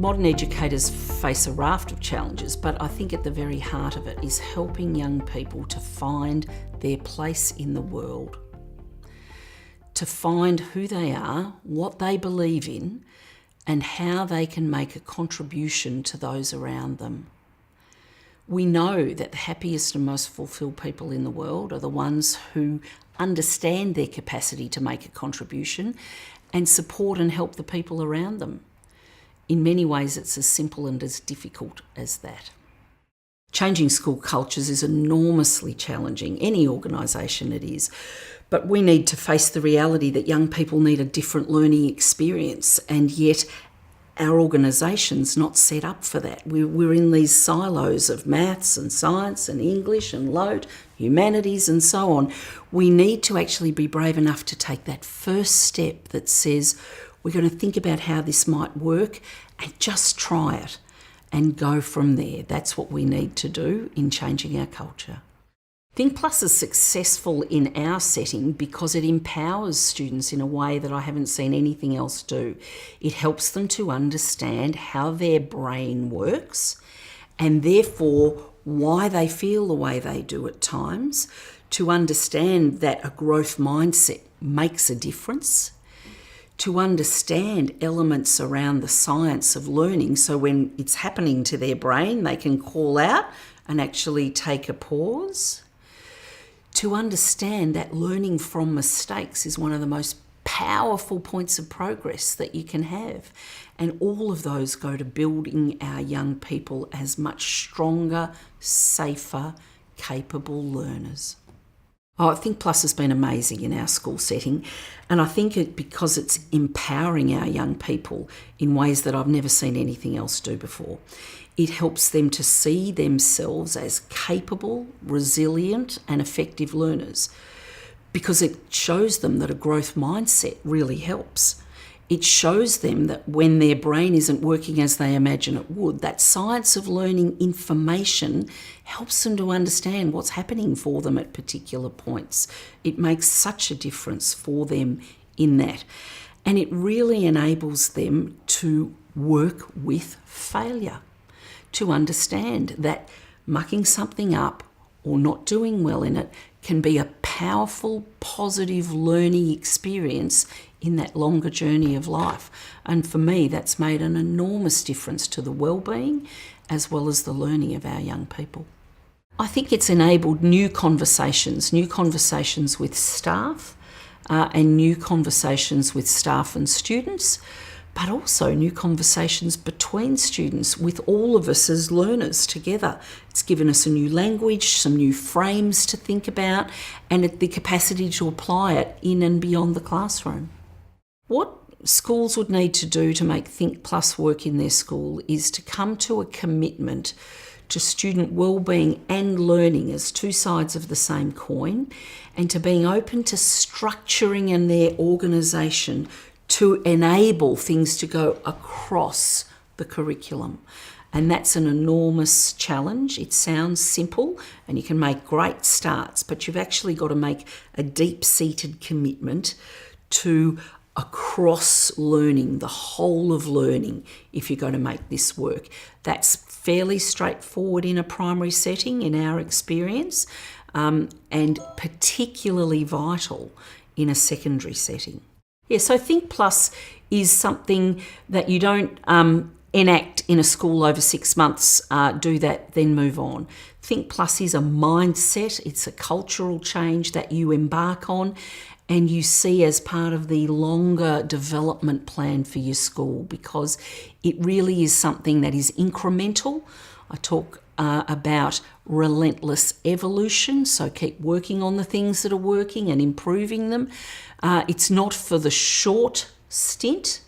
modern educators face a raft of challenges, but I think at the very heart of it is helping young people to find their place in the world, to find who they are, what they believe in, and how they can make a contribution to those around them. We know that the happiest and most fulfilled people in the world are the ones who understand their capacity to make a contribution and support and help the people around them. In many ways, it's as simple and as difficult as that. Changing school cultures is enormously challenging, any organisation it is, but we need to face the reality that young people need a different learning experience, and yet our organisation's not set up for that. We're in these silos of maths and science and English and LOTE, humanities and so on. We need to actually be brave enough to take that first step that says we're going to think about how this might work and just try it and go from there. That's what we need to do in changing our culture. ThinkPlus is successful in our setting because it empowers students in a way that I haven't seen anything else do. It helps them to understand how their brain works and therefore why they feel the way they do at times, to understand that a growth mindset makes a difference, to understand elements around the science of learning, so when it's happening to their brain, they can call out and actually take a pause, to understand that learning from mistakes is one of the most powerful points of progress that you can have. And all of those go to building our young people as much stronger, safer, capable learners. I think ThinkPlus has been amazing in our school setting, and I think because it's empowering our young people in ways that I've never seen anything else do before. It helps them to see themselves as capable, resilient and effective learners, because it shows them that a growth mindset really helps. It shows them that when their brain isn't working as they imagine it would, that science of learning information helps them to understand what's happening for them at particular points. It makes such a difference for them in that. And it really enables them to work with failure, to understand that mucking something up or not doing well in it can be a powerful, positive learning experience in that longer journey of life. And for me, that's made an enormous difference to the well-being as well as the learning of our young people. I think it's enabled new conversations with staff and new conversations with staff and students, but also new conversations between students with all of us as learners together. It's given us a new language, some new frames to think about, and the capacity to apply it in and beyond the classroom. What schools would need to do to make ThinkPlus work in their school is to come to a commitment to student wellbeing and learning as two sides of the same coin, and to being open to structuring in their organisation to enable things to go across the curriculum. And that's an enormous challenge. It sounds simple and you can make great starts, but you've actually got to make a deep-seated commitment to across learning, the whole of learning, if you're going to make this work. That's fairly straightforward in a primary setting, in our experience, and particularly vital in a secondary setting. Yeah, so ThinkPlus is something that you don't enact in a school over 6 months, do that, then move on. ThinkPlus is a mindset, it's a cultural change that you embark on and you see as part of the longer development plan for your school, because it really is something that is incremental. I talk about relentless evolution, so keep working on the things that are working and improving them. It's not for the short stint,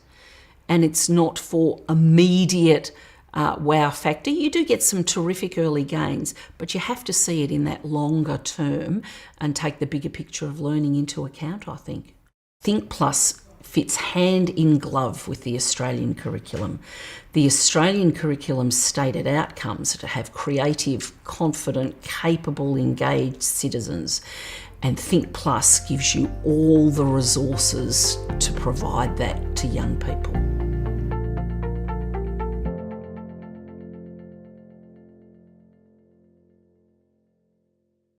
and it's not for immediate wow factor. You do get some terrific early gains, but you have to see it in that longer term and take the bigger picture of learning into account, I think. ThinkPlus fits hand in glove with the Australian curriculum. The Australian curriculum's stated outcomes are to have creative, confident, capable, engaged citizens. And ThinkPlus gives you all the resources to provide that to young people.